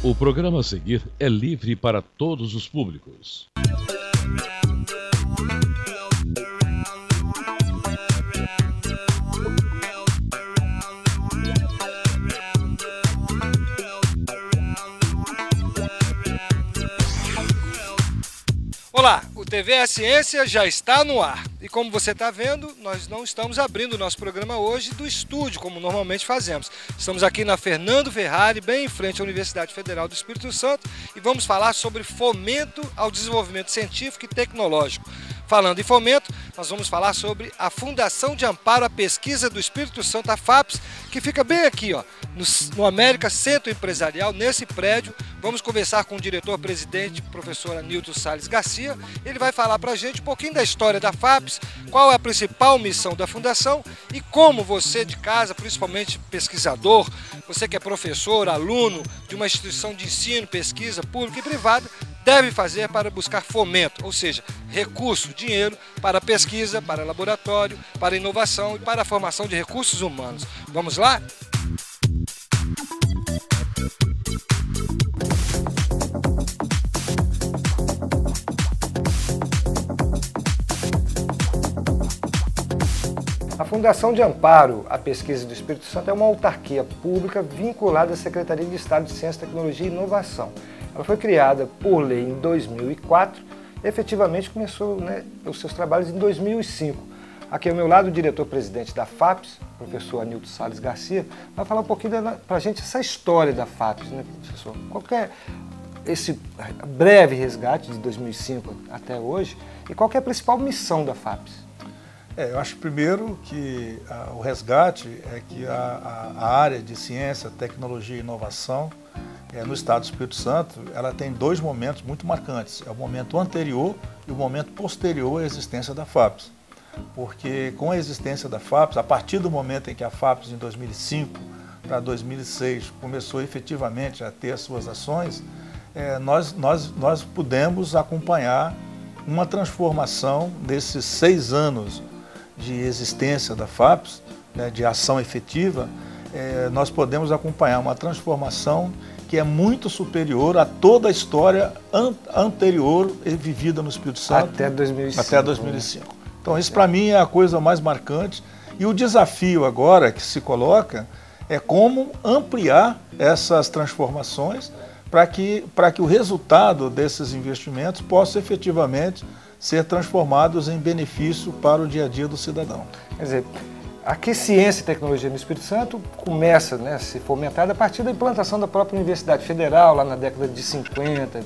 O programa a seguir é livre para todos os públicos. Olá, o TV A Ciência já está no ar. E como você está vendo, nós não estamos abrindo o nosso programa hoje do estúdio, como normalmente fazemos. Estamos aqui na Fernando Ferrari, bem em frente à Universidade Federal do Espírito Santo, e vamos falar sobre fomento ao desenvolvimento científico e tecnológico. Falando em fomento, nós vamos falar sobre a Fundação de Amparo à Pesquisa do Espírito Santo, a FAPES, que fica bem aqui, ó, no América Centro Empresarial, nesse prédio. Vamos conversar com o diretor-presidente, professor Anilton Salles Garcia. Ele vai falar para a gente um pouquinho da história da FAPES, qual é a principal missão da Fundação e como você de casa, principalmente pesquisador, você que é professor, aluno de uma instituição de ensino, pesquisa pública e privada, deve fazer para buscar fomento, ou seja, recurso, dinheiro para pesquisa, para laboratório, para inovação e para a formação de recursos humanos. Vamos lá? A Fundação de Amparo à Pesquisa do Espírito Santo é uma autarquia pública vinculada à Secretaria de Estado de Ciência, Tecnologia e Inovação. Ela foi criada por lei em 2004 e efetivamente começou os seus trabalhos em 2005. Aqui ao meu lado o diretor-presidente da FAPES, professor Anilton Salles Garcia, vai falar um pouquinho para a gente essa história da FAPES, né, professor? Qual que é esse breve resgate de 2005 até hoje e qual que é a principal missão da FAPES? Eu acho primeiro que o resgate é que a área de ciência, tecnologia e inovação no Estado do Espírito Santo, ela tem dois momentos muito marcantes. É o momento anterior e o momento posterior à existência da FAPES. Porque com a existência da FAPES, a partir do momento em que a FAPES, em 2005 para 2006, começou efetivamente a ter as suas ações, nós pudemos acompanhar uma transformação desses 6 anos de existência da FAPES, de ação efetiva. Nós podemos acompanhar uma transformação que é muito superior a toda a história anterior vivida no Espírito Santo. Até 2005. Até 2005. Então, isso para mim é a coisa mais marcante. E o desafio agora que se coloca é como ampliar essas transformações para que o resultado desses investimentos possa efetivamente ser transformados em benefício para o dia a dia do cidadão. Quer dizer, aqui ciência e tecnologia no Espírito Santo começa a ser fomentada a partir da implantação da própria Universidade Federal, lá na década de 50.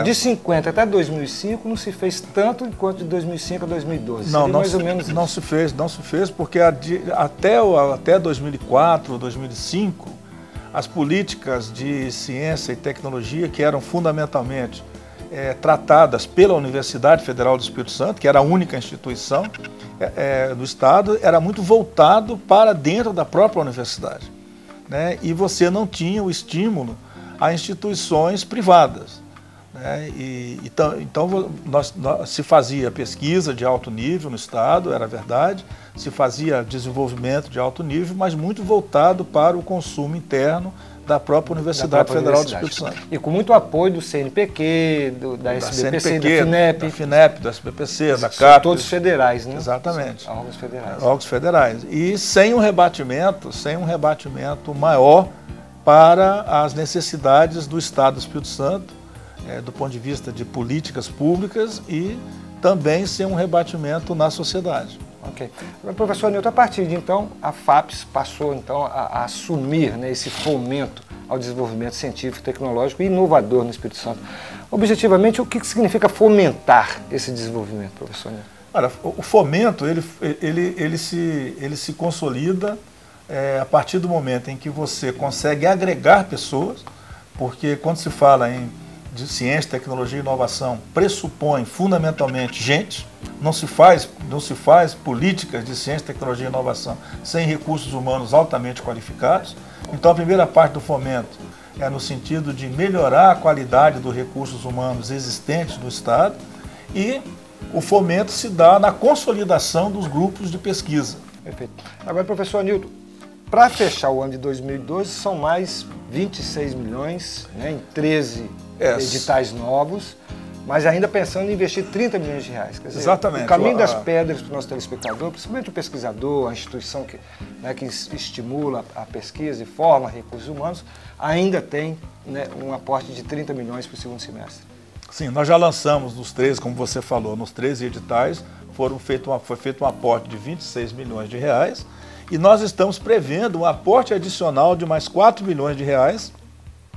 De 50 até 2005 não se fez tanto quanto de 2005 a 2012. Não se fez porque até 2004, 2005, as políticas de ciência e tecnologia que eram fundamentalmente tratadas pela Universidade Federal do Espírito Santo, que era a única instituição do Estado, era muito voltado para dentro da própria universidade, e você não tinha o estímulo a instituições privadas. Então se fazia pesquisa de alto nível no Estado, era verdade, se fazia desenvolvimento de alto nível, mas muito voltado para o consumo interno da própria Universidade Federal do Espírito Santo. E com muito apoio do CNPq, da SBPC, da FINEP. Da FINEP, do SBPC, da CAPES. Todos federais, né? Exatamente. São órgãos federais. Órgãos federais. E sem um rebatimento maior para as necessidades do Estado do Espírito Santo, do ponto de vista de políticas públicas e também sem um rebatimento na sociedade. Ok. Agora, professor Anilton, a partir de então, a FAPES passou então a assumir esse fomento ao desenvolvimento científico, tecnológico e inovador no Espírito Santo. Objetivamente, o que significa fomentar esse desenvolvimento, professor Anilton? Olha, o fomento ele se consolida a partir do momento em que você consegue agregar pessoas, porque quando se fala de ciência, tecnologia e inovação, pressupõe fundamentalmente gente. Não se faz políticas de ciência, tecnologia e inovação sem recursos humanos altamente qualificados. Então, a primeira parte do fomento é no sentido de melhorar a qualidade dos recursos humanos existentes no Estado, e o fomento se dá na consolidação dos grupos de pesquisa. Perfeito. Agora, professor Anilton, Para fechar o ano de 2012, são mais 26 milhões, né, em 13 editais novos, mas ainda pensando em investir 30 milhões de reais. Quer dizer, exatamente. O caminho das pedras para o nosso telespectador, principalmente o pesquisador, a instituição que estimula a pesquisa e forma recursos humanos, ainda tem, né, um aporte de 30 milhões para o segundo semestre. Sim, nós já lançamos nos 13, como você falou, nos 13 editais, foi feito um aporte de 26 milhões de reais e nós estamos prevendo um aporte adicional de mais 4 milhões de reais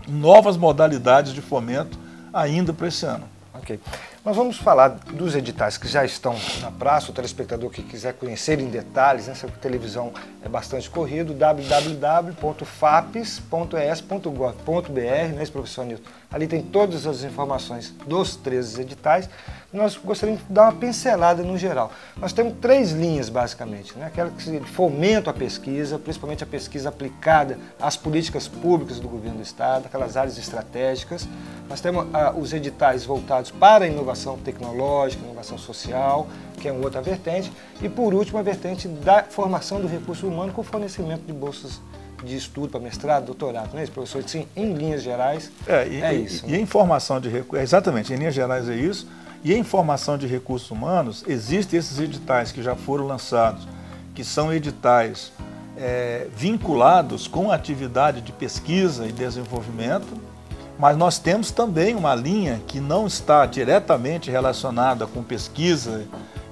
em novas modalidades de fomento ainda para esse ano. Ok. Nós vamos falar dos editais que já estão na praça. O telespectador que quiser conhecer em detalhes, essa televisão é bastante corrido, www.fapes.es.gov.br, não é isso, professor Nilton? Ali tem todas as informações dos 13 editais. Nós gostaríamos de dar uma pincelada no geral. Nós temos 3 linhas, basicamente, né? Aquela que fomenta a pesquisa, principalmente a pesquisa aplicada às políticas públicas do governo do Estado, aquelas áreas estratégicas. Nós temos os editais voltados para a inovação tecnológica, inovação social, que é uma outra vertente. E, por último, a vertente da formação do recurso humano com fornecimento de bolsas de estudo para mestrado, doutorado, não é isso, professor? Sim, em linhas gerais, é isso. E a informação de recursos, exatamente, em linhas gerais é isso. E em formação de recursos humanos, existem esses editais que já foram lançados, que são editais vinculados com a atividade de pesquisa e desenvolvimento, mas nós temos também uma linha que não está diretamente relacionada com pesquisa,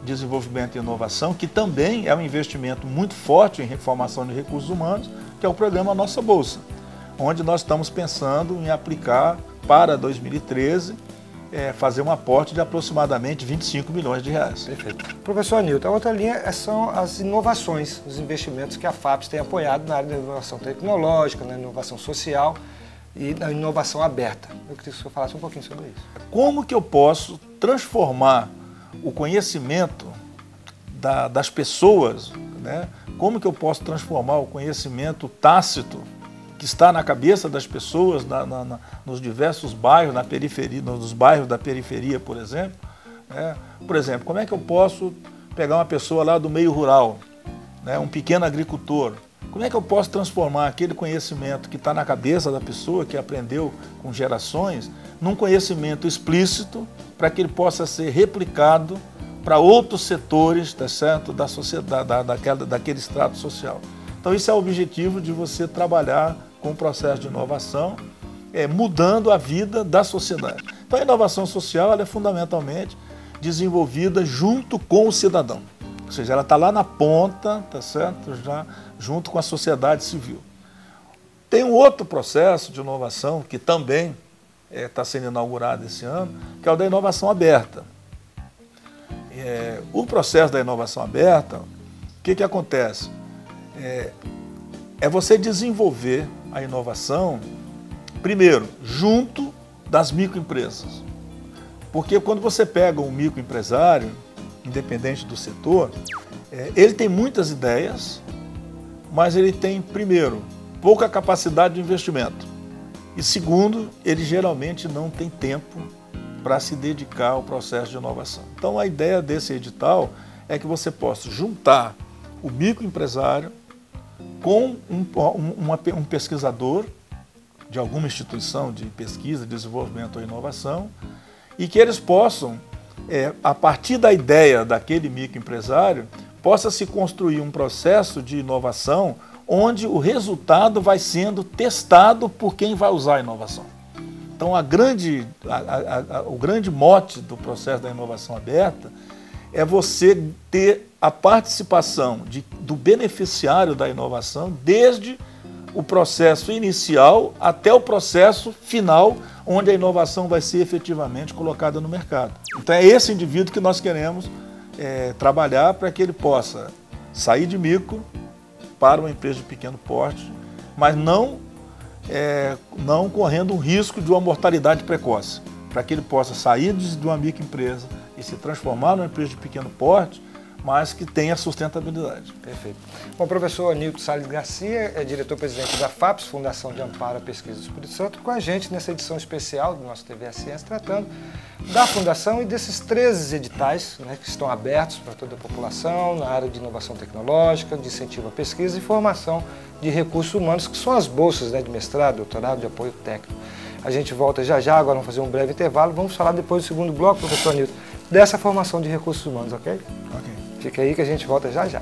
desenvolvimento e inovação, que também é um investimento muito forte em formação de recursos humanos, que é o programa Nossa Bolsa, onde nós estamos pensando em aplicar para 2013, fazer um aporte de aproximadamente 25 milhões de reais. Perfeito. Professor Nilton, a outra linha são as inovações, os investimentos que a FAPES tem apoiado na área da inovação tecnológica, na inovação social e na inovação aberta. Eu queria que o senhor falasse um pouquinho sobre isso. Como que eu posso transformar o conhecimento das pessoas, né? Como que eu posso transformar o conhecimento tácito que está na cabeça das pessoas, nos diversos bairros, na periferia, nos bairros da periferia, por exemplo. Por exemplo, como é que eu posso pegar uma pessoa lá do meio rural, né, um pequeno agricultor, como é que eu posso transformar aquele conhecimento que está na cabeça da pessoa, que aprendeu com gerações, num conhecimento explícito, para que ele possa ser replicado para outros setores, tá certo, da sociedade, daquele extrato social. Então, isso é o objetivo de você trabalhar com o processo de inovação, mudando a vida da sociedade. Então, a inovação social ela é fundamentalmente desenvolvida junto com o cidadão. Ou seja, ela está lá na ponta, tá certo? Já junto com a sociedade civil. Tem um outro processo de inovação que também está sendo inaugurado esse ano, que é o da inovação aberta. O processo da inovação aberta, o que acontece? É você desenvolver a inovação, primeiro, junto das microempresas. Porque quando você pega um microempresário, independente do setor, ele tem muitas ideias, mas ele tem, primeiro, pouca capacidade de investimento. E segundo, ele geralmente não tem tempo para se dedicar ao processo de inovação. Então a ideia desse edital é que você possa juntar o microempresário com um pesquisador de alguma instituição de pesquisa, desenvolvimento ou inovação, e que eles possam, a partir da ideia daquele microempresário, possa se construir um processo de inovação onde o resultado vai sendo testado por quem vai usar a inovação. Então, o grande mote do processo da inovação aberta é você ter a participação do beneficiário da inovação desde o processo inicial até o processo final, onde a inovação vai ser efetivamente colocada no mercado. Então, é esse indivíduo que nós queremos trabalhar para que ele possa sair de micro para uma empresa de pequeno porte, mas não correndo um risco de uma mortalidade precoce, para que ele possa sair de uma microempresa e se transformar numa empresa de pequeno porte, mas que tenha sustentabilidade. Perfeito. Bom, o professor Nilton Salles Garcia é diretor-presidente da FAPES, Fundação de Amparo à Pesquisa do Espírito Santo, com a gente nessa edição especial do nosso TV A Ciência, tratando da Fundação e desses 13 editais, né, que estão abertos para toda a população na área de inovação tecnológica, de incentivo à pesquisa e formação de recursos humanos, que são as bolsas, né, de mestrado, doutorado, de apoio técnico. A gente volta já já, agora vamos fazer um breve intervalo, vamos falar depois do segundo bloco, professor Nilton, dessa formação de recursos humanos, ok? Ok. Fica aí que a gente volta já já.